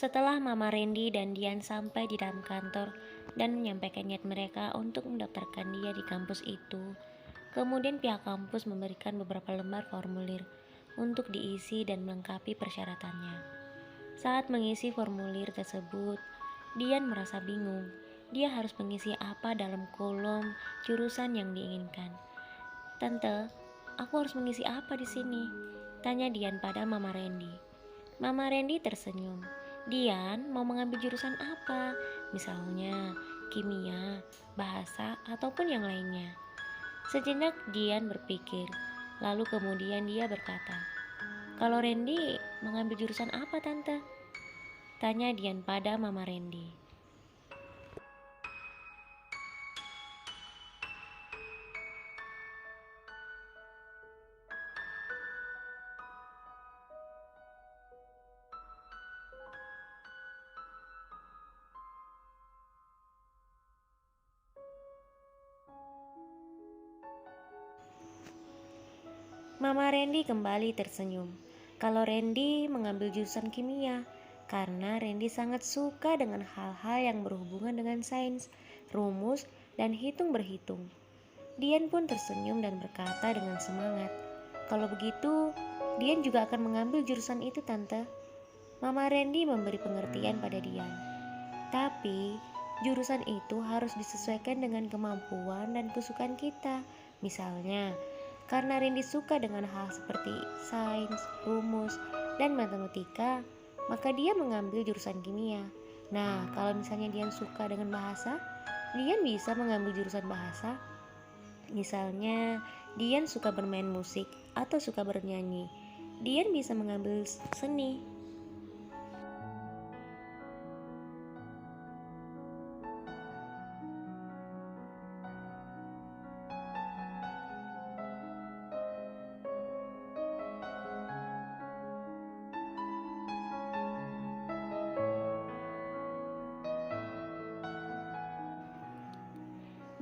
Setelah Mama Randy dan Dian sampai di dalam kantor dan menyampaikan niat mereka untuk mendaftarkan dia di kampus itu, kemudian pihak kampus memberikan beberapa lembar formulir untuk diisi dan melengkapi persyaratannya. Saat mengisi formulir tersebut, Dian merasa bingung. Dia harus mengisi apa dalam kolom jurusan yang diinginkan. "Tante, aku harus mengisi apa di sini?" tanya Dian pada Mama Randy. Mama Randy tersenyum. "Dian mau mengambil jurusan apa? Misalnya kimia, bahasa, ataupun yang lainnya." Sejenak Dian berpikir, lalu kemudian dia berkata, "Kalau Randy mengambil jurusan apa, Tante?" tanya Dian pada Mama Randy. Mama Randy kembali tersenyum. Kalau Randy mengambil jurusan kimia, karena Randy sangat suka dengan hal-hal yang berhubungan dengan sains, rumus, dan hitung-berhitung. Dian pun tersenyum dan berkata dengan semangat, "Kalau begitu, Dian juga akan mengambil jurusan itu, Tante." Mama Randy memberi pengertian pada Dian. Tapi, jurusan itu harus disesuaikan dengan kemampuan dan kesukaan kita. Misalnya, karena Randy suka dengan hal seperti sains, rumus, dan matematika, maka dia mengambil jurusan kimia. Nah, kalau misalnya Dian suka dengan bahasa, Dian bisa mengambil jurusan bahasa. Misalnya, Dian suka bermain musik atau suka bernyanyi, Dian bisa mengambil seni.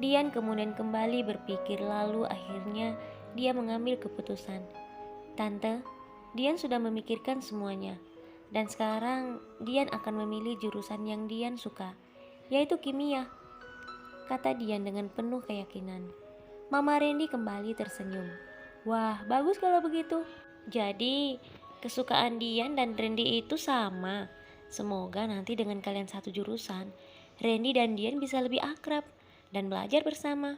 Dian kemudian kembali berpikir, lalu akhirnya dia mengambil keputusan. "Tante, Dian sudah memikirkan semuanya, dan sekarang Dian akan memilih jurusan yang Dian suka, yaitu kimia," kata Dian dengan penuh keyakinan. Mama Randy kembali tersenyum. "Wah, bagus kalau begitu. Jadi, kesukaan Dian dan Randy itu sama. Semoga nanti dengan kalian satu jurusan, Randy dan Dian bisa lebih akrab dan belajar bersama."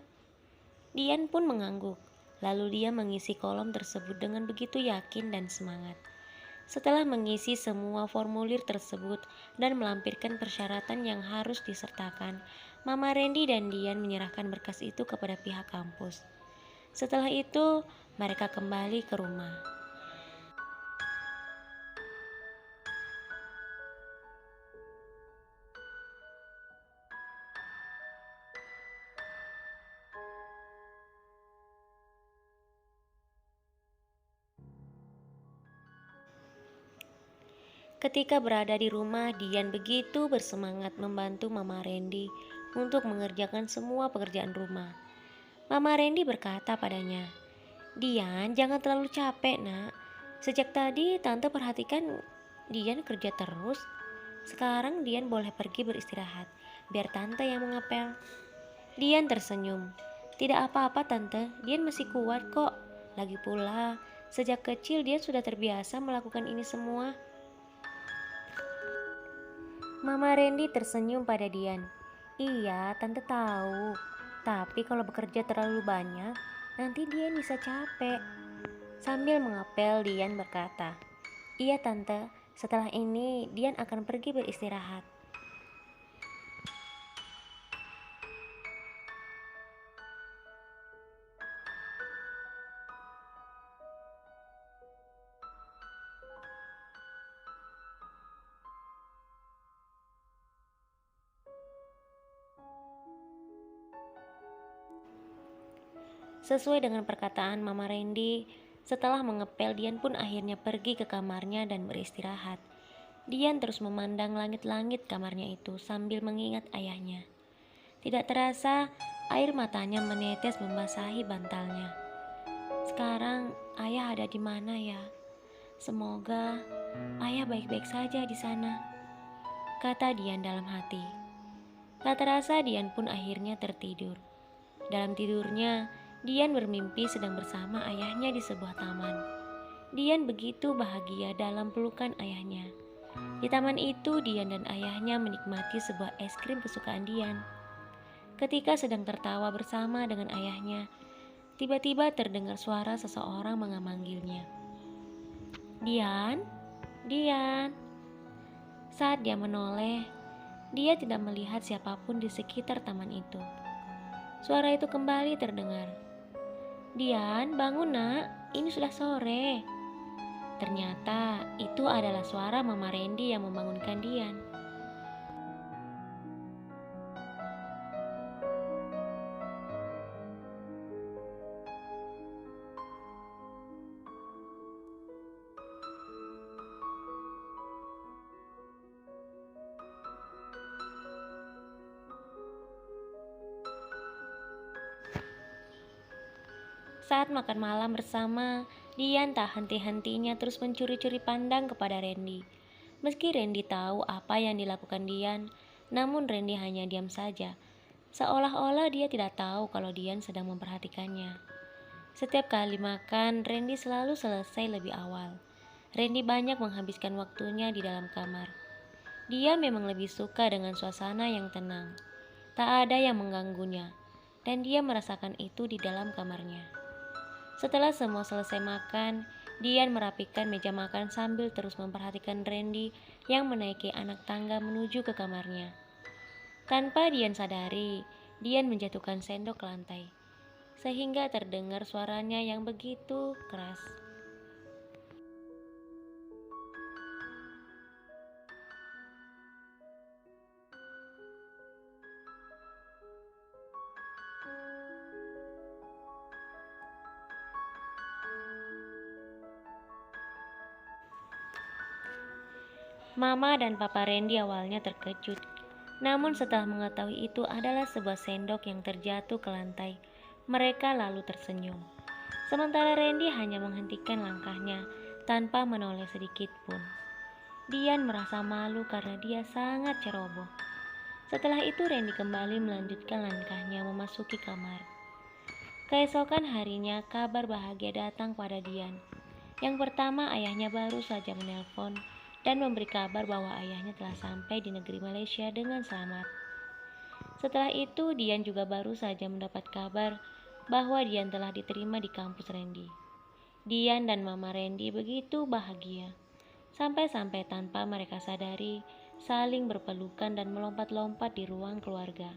Dian pun mengangguk. Lalu dia mengisi kolom tersebut dengan begitu yakin dan semangat. Setelah mengisi semua formulir tersebut dan melampirkan persyaratan yang harus disertakan, Mama Randy dan Dian menyerahkan berkas itu kepada pihak kampus. Setelah itu, mereka kembali ke rumah. Ketika berada di rumah, Dian begitu bersemangat membantu Mama Randy untuk mengerjakan semua pekerjaan rumah. Mama Randy berkata padanya, "Dian, jangan terlalu capek, Nak. Sejak tadi Tante perhatikan Dian kerja terus. Sekarang Dian boleh pergi beristirahat, biar Tante yang mengepel." Dian tersenyum. "Tidak apa-apa, Tante. Dian masih kuat kok. Lagi pula, sejak kecil Dian sudah terbiasa melakukan ini semua." Mama Randy tersenyum pada Dian. "Iya, Tante tahu. Tapi kalau bekerja terlalu banyak, nanti Dian bisa capek." Sambil mengapel, Dian berkata, "Iya, Tante. Setelah ini, Dian akan pergi beristirahat." Sesuai dengan perkataan Mama Randy, setelah mengepel, Dian pun akhirnya pergi ke kamarnya dan beristirahat. Dian terus memandang langit-langit kamarnya itu sambil mengingat ayahnya. Tidak terasa, air matanya menetes membasahi bantalnya. Sekarang ayah ada di mana ya? Semoga ayah baik-baik saja di sana. kata Dian dalam hati. Tak terasa Dian pun akhirnya tertidur. Dalam tidurnya, Dian bermimpi sedang bersama ayahnya di sebuah taman. Dian begitu bahagia dalam pelukan ayahnya. Di taman itu, Dian dan ayahnya menikmati sebuah es krim kesukaan Dian. Ketika sedang tertawa bersama dengan ayahnya, tiba-tiba terdengar suara seseorang memanggilnya. Dian, Dian. Saat dia menoleh, dia tidak melihat siapapun di sekitar taman itu. Suara itu kembali terdengar. Dian, bangun nak, ini sudah sore. Ternyata itu adalah suara Mama Randy yang membangunkan Dian. Saat makan malam bersama, Dian tak henti-hentinya terus mencuri-curi pandang kepada Randy. Meski Randy tahu apa yang dilakukan Dian, namun Randy hanya diam saja, seolah-olah dia tidak tahu kalau Dian sedang memperhatikannya. Setiap kali makan, Randy selalu selesai lebih awal. Randy banyak menghabiskan waktunya di dalam kamar. Dia memang lebih suka dengan suasana yang tenang. Tak ada yang mengganggunya, dan dia merasakan itu di dalam kamarnya. Setelah semua selesai makan, Dian merapikan meja makan sambil terus memperhatikan Randy yang menaiki anak tangga menuju ke kamarnya. Tanpa Dian sadari, Dian menjatuhkan sendok ke lantai, sehingga terdengar suaranya yang begitu keras. Mama dan Papa Randy awalnya terkejut, namun setelah mengetahui itu adalah sebuah sendok yang terjatuh ke lantai, mereka lalu tersenyum. Sementara Randy hanya menghentikan langkahnya tanpa menoleh sedikit pun. Dian merasa malu karena dia sangat ceroboh. Setelah itu Randy kembali melanjutkan langkahnya memasuki kamar. Keesokan harinya kabar bahagia datang pada Dian. Yang pertama, ayahnya baru saja menelpon dan memberi kabar bahwa ayahnya telah sampai di negeri Malaysia dengan selamat. Setelah itu, Dian juga baru saja mendapat kabar bahwa Dian telah diterima di kampus Randy. Dian dan Mama Randy begitu bahagia, sampai-sampai tanpa mereka sadari, saling berpelukan dan melompat-lompat di ruang keluarga.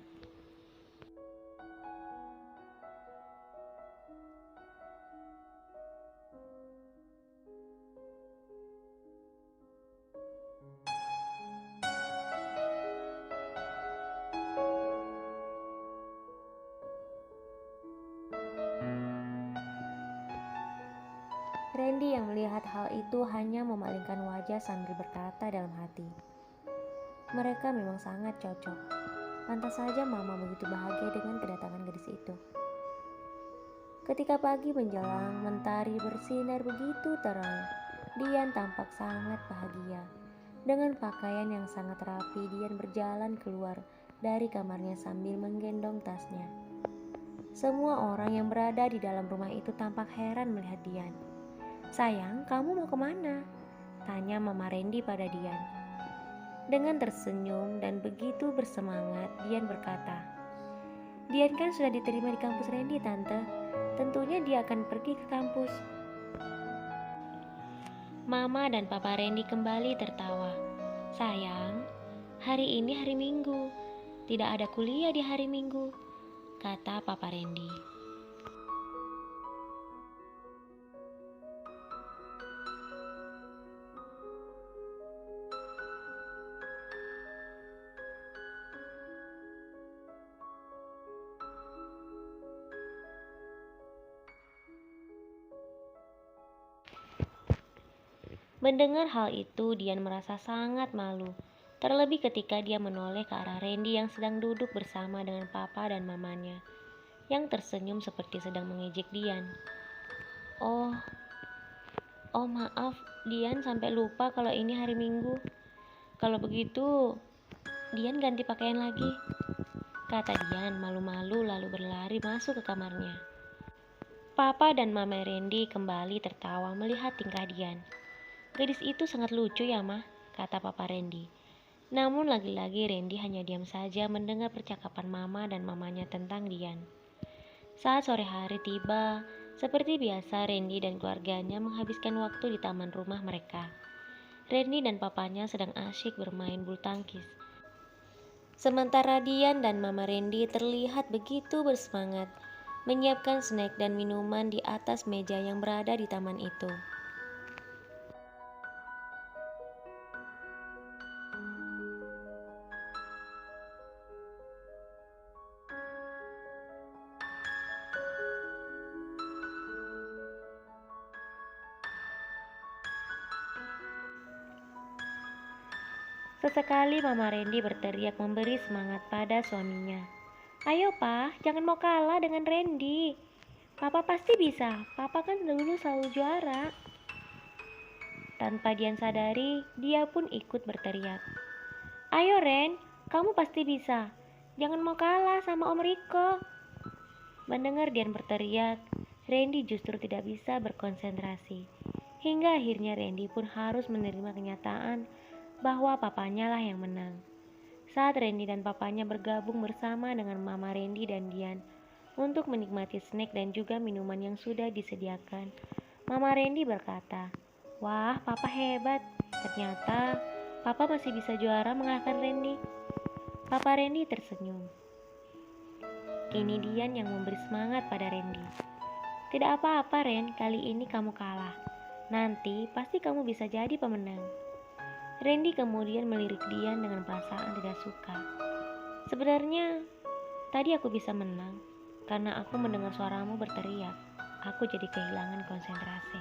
Randy yang melihat hal itu hanya memalingkan wajah sambil berkata dalam hati, mereka memang sangat cocok. Pantas saja Mama begitu bahagia dengan kedatangan gadis itu. Ketika pagi menjelang, mentari bersinar begitu terang. Dian tampak sangat bahagia. Dengan pakaian yang sangat rapi, Dian berjalan keluar dari kamarnya sambil menggendong tasnya. Semua orang yang berada di dalam rumah itu tampak heran melihat Dian. Sayang, kamu mau kemana? Tanya Mama Randy pada Dian. Dengan tersenyum dan begitu bersemangat, Dian berkata, Dian kan sudah diterima di kampus Randy, Tante. Tentunya dia akan pergi ke kampus. Mama dan Papa Randy kembali tertawa. Sayang, hari ini hari Minggu. Tidak ada kuliah di hari Minggu, kata Papa Randy. Mendengar hal itu, Dian merasa sangat malu. Terlebih ketika dia menoleh ke arah Randy yang sedang duduk bersama dengan papa dan mamanya, yang tersenyum seperti sedang mengejek Dian. Oh, maaf, Dian sampai lupa kalau ini hari Minggu. Kalau begitu, Dian ganti pakaian lagi, kata Dian malu-malu lalu berlari masuk ke kamarnya. Papa dan Mama Randy kembali tertawa melihat tingkah Dian. Gadis itu sangat lucu ya, Mah, kata Papa Randy. Namun lagi-lagi Randy hanya diam saja mendengar percakapan Mama dan Mamanya tentang Dian. Saat sore hari tiba, seperti biasa Randy dan keluarganya menghabiskan waktu di taman rumah mereka. Randy dan papanya sedang asyik bermain bulu tangkis. Sementara Dian dan Mama Randy terlihat begitu bersemangat menyiapkan snack dan minuman di atas meja yang berada di taman itu. Sesekali Mama Randy berteriak memberi semangat pada suaminya. Ayo Pak, jangan mau kalah dengan Randy. Papa pasti bisa, Papa kan dulu selalu juara. Tanpa Dian sadari, dia pun ikut berteriak. Ayo Ren, kamu pasti bisa. Jangan mau kalah sama Om Riko. Mendengar Dian berteriak, Randy justru tidak bisa berkonsentrasi. Hingga akhirnya Randy pun harus menerima kenyataan bahwa papanya lah yang menang. Saat Randy dan papanya bergabung bersama dengan Mama Randy dan Dian untuk menikmati snack dan juga minuman yang sudah disediakan, Mama Randy berkata, "Wah, Papa hebat. Ternyata Papa masih bisa juara mengalahkan Randy." Papa Randy tersenyum. Kini Dian yang memberi semangat pada Randy. "Tidak apa-apa Ren, kali ini kamu kalah. Nanti pasti kamu bisa jadi pemenang." Randy kemudian melirik Dian dengan perasaan tidak suka. "Sebenarnya tadi aku bisa menang karena aku mendengar suaramu berteriak. Aku jadi kehilangan konsentrasi."